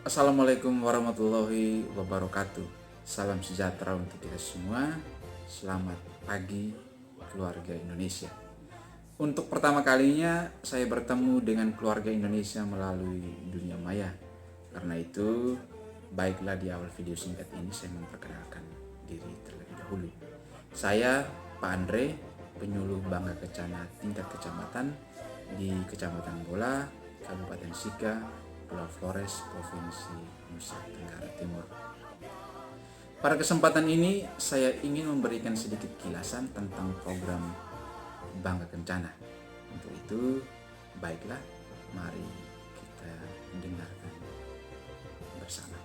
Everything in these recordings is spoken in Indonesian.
Assalamualaikum warahmatullahi wabarakatuh. Salam sejahtera untuk kita semua. Selamat pagi keluarga Indonesia. Untuk pertama kalinya saya bertemu dengan keluarga Indonesia melalui dunia maya. Karena itu, baiklah di awal video singkat ini saya memperkenalkan diri terlebih dahulu. Saya Pak Andre, penyuluh Bangga Kencana tingkat kecamatan di Kecamatan Bola, Kabupaten Sika, Pulau Flores, Provinsi Nusa Tenggara Timur. Pada kesempatan ini saya ingin memberikan sedikit kilasan tentang program Bangga Kencana. Untuk itu, baiklah, mari kita dengarkan bersama.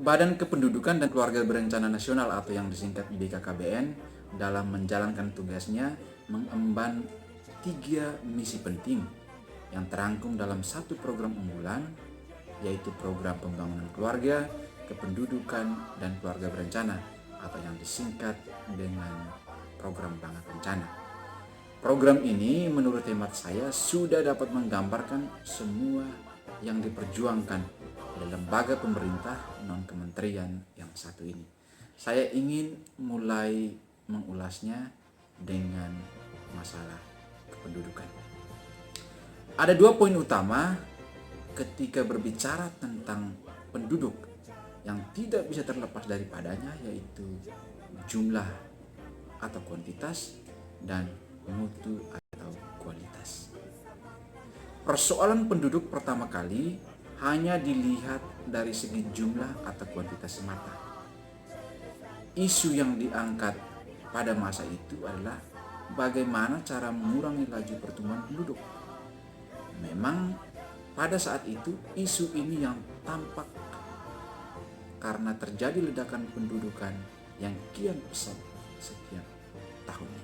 Badan Kependudukan dan Keluarga Berencana Nasional atau yang disingkat BKKBN dalam menjalankan tugasnya mengemban 3 misi penting yang terangkum dalam satu program unggulan, yaitu program pembangunan keluarga, kependudukan, dan keluarga berencana atau yang disingkat dengan program Bangga Kencana. Program ini menurut hemat saya sudah dapat menggambarkan semua yang diperjuangkan oleh lembaga pemerintah non-kementerian yang satu ini. Saya ingin mulai mengulasnya dengan masalah kependudukan. Ada 2 poin utama ketika berbicara tentang penduduk yang tidak bisa terlepas daripadanya, yaitu jumlah atau kuantitas dan mutu atau kualitas. Persoalan penduduk pertama kali hanya dilihat dari segi jumlah atau kuantitas semata. Isu yang diangkat pada masa itu adalah bagaimana cara mengurangi laju pertumbuhan penduduk. Memang pada saat itu isu ini yang tampak karena terjadi ledakan pendudukan yang kian pesat setiap tahunnya.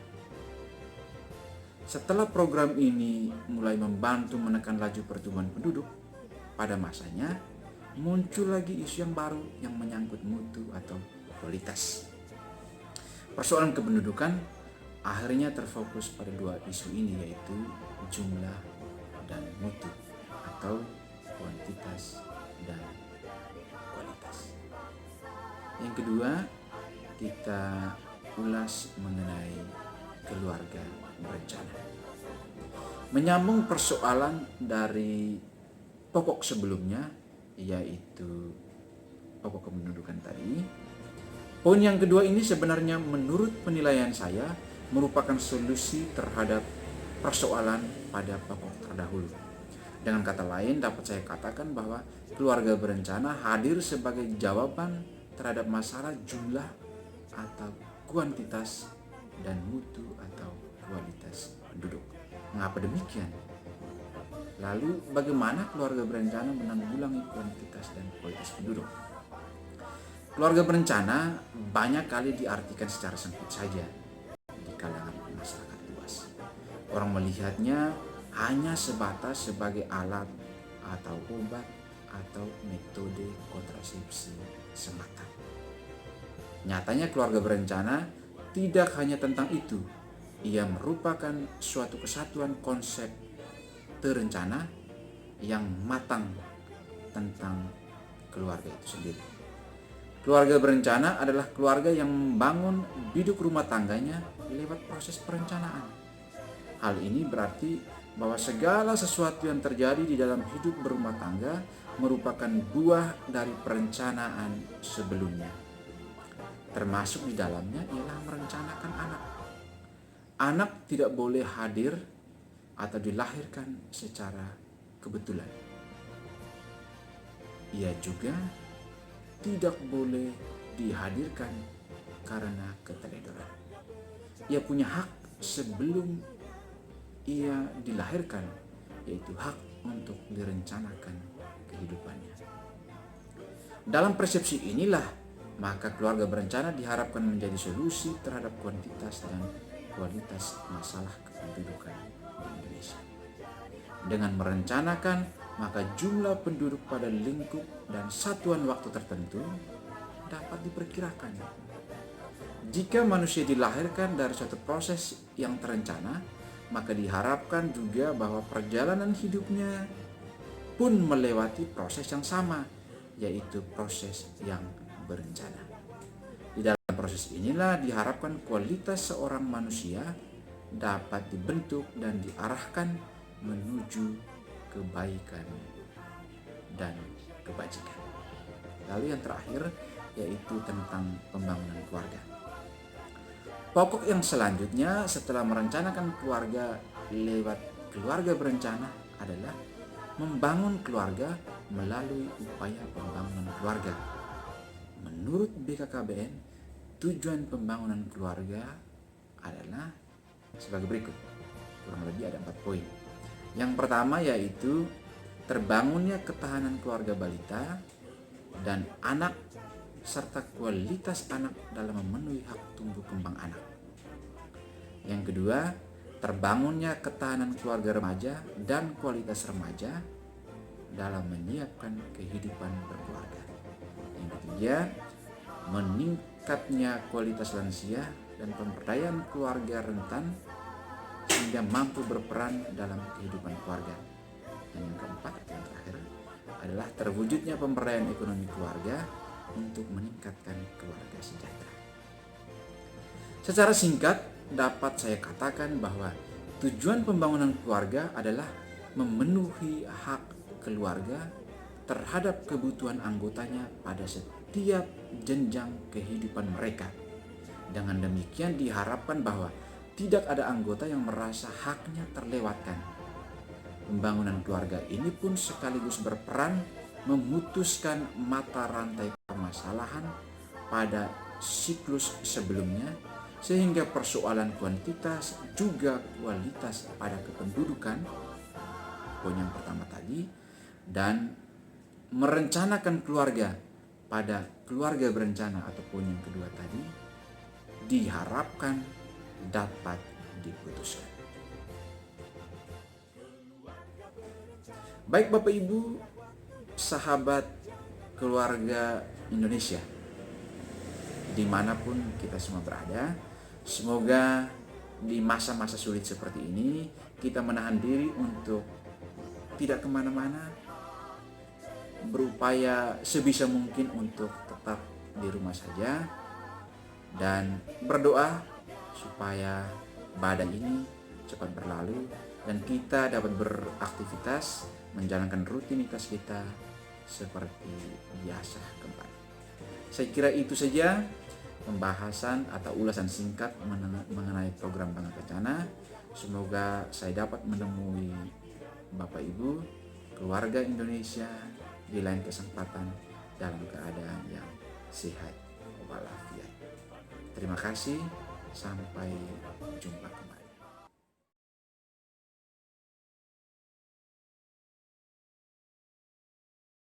Setelah program ini mulai membantu menekan laju pertumbuhan penduduk, pada masanya muncul lagi isu yang baru yang menyangkut mutu atau kualitas. Persoalan kependudukan akhirnya terfokus pada 2 isu ini, yaitu jumlah dan mutu atau kuantitas dan kualitas. Yang kedua, kita ulas mengenai keluarga berencana. Menyambung persoalan dari pokok sebelumnya, yaitu pokok kependudukan tadi. Poin yang kedua ini sebenarnya menurut penilaian saya merupakan solusi terhadap persoalan pada pokok terdahulu. Dengan kata lain, dapat saya katakan bahwa keluarga berencana hadir sebagai jawaban terhadap masalah jumlah atau kuantitas dan mutu atau kualitas penduduk. Mengapa demikian? Lalu bagaimana keluarga berencana menanggulangi kuantitas dan kualitas penduduk? Keluarga berencana banyak kali diartikan secara sempit saja di kalangan masyarakat luas. Orang melihatnya hanya sebatas sebagai alat atau obat atau metode kontrasepsi semata. Nyatanya keluarga berencana tidak hanya tentang itu. Ia merupakan suatu kesatuan konsep terencana yang matang tentang keluarga itu sendiri. Keluarga berencana adalah keluarga yang membangun biduk rumah tangganya lewat proses perencanaan. Hal ini berarti bahwa segala sesuatu yang terjadi di dalam hidup berumah tangga merupakan buah dari perencanaan sebelumnya. Termasuk di dalamnya ialah merencanakan anak. Anak tidak boleh hadir atau dilahirkan secara kebetulan. Ia juga tidak boleh dihadirkan karena keteledoran. Ia punya hak sebelum ia dilahirkan, yaitu hak untuk direncanakan kehidupannya. Dalam persepsi inilah, maka keluarga berencana diharapkan menjadi solusi terhadap kuantitas dan kualitas masalah kependudukan di Indonesia. Dengan merencanakan, maka jumlah penduduk pada lingkup dan satuan waktu tertentu dapat diperkirakan. Jika manusia dilahirkan dari suatu proses yang terencana, maka diharapkan juga bahwa perjalanan hidupnya pun melewati proses yang sama, yaitu proses yang berencana. Di dalam proses inilah diharapkan kualitas seorang manusia dapat dibentuk dan diarahkan menuju kebaikan dan kebajikan. Lalu yang terakhir yaitu tentang pembangunan keluarga. Pokok yang selanjutnya setelah merencanakan keluarga lewat keluarga berencana adalah membangun keluarga melalui upaya pembangunan keluarga. Menurut BKKBN, tujuan pembangunan keluarga adalah sebagai berikut. Kurang lebih ada 4 poin. Yang pertama yaitu terbangunnya ketahanan keluarga balita dan anak serta kualitas anak dalam memenuhi hak tumbuh kembang anak. Yang kedua, terbangunnya ketahanan keluarga remaja dan kualitas remaja dalam menyiapkan kehidupan berkeluarga. Yang ketiga, meningkatnya kualitas lansia dan pemberdayaan keluarga rentan sehingga mampu berperan dalam kehidupan keluarga. Dan yang keempat atau yang terakhir adalah terwujudnya pemberdayaan ekonomi keluarga untuk meningkatkan keluarga sejahtera. Secara singkat dapat saya katakan bahwa tujuan pembangunan keluarga adalah memenuhi hak keluarga terhadap kebutuhan anggotanya pada setiap jenjang kehidupan mereka. Dengan demikian diharapkan bahwa tidak ada anggota yang merasa haknya terlewatkan. Pembangunan keluarga ini pun sekaligus berperan memutuskan mata rantai permasalahan pada siklus sebelumnya, sehingga persoalan kuantitas juga kualitas pada kependudukan, poin yang pertama tadi, dan merencanakan keluarga pada keluarga berencana atau poin yang kedua tadi, diharapkan dapat diputuskan. Baik Bapak Ibu, sahabat keluarga Indonesia, dimanapun kita semua berada, semoga di masa-masa sulit seperti ini kita menahan diri untuk tidak kemana-mana, berupaya sebisa mungkin untuk tetap di rumah saja, dan berdoa supaya badai ini cepat berlalu dan kita dapat beraktivitas, menjalankan rutinitas kita seperti biasa kembali. Saya kira itu saja pembahasan atau ulasan singkat mengenai program Bangga Kencana. Semoga saya dapat menemui Bapak Ibu, keluarga Indonesia di lain kesempatan dalam keadaan yang sehat walafiat. Terima kasih, sampai jumpa kembali.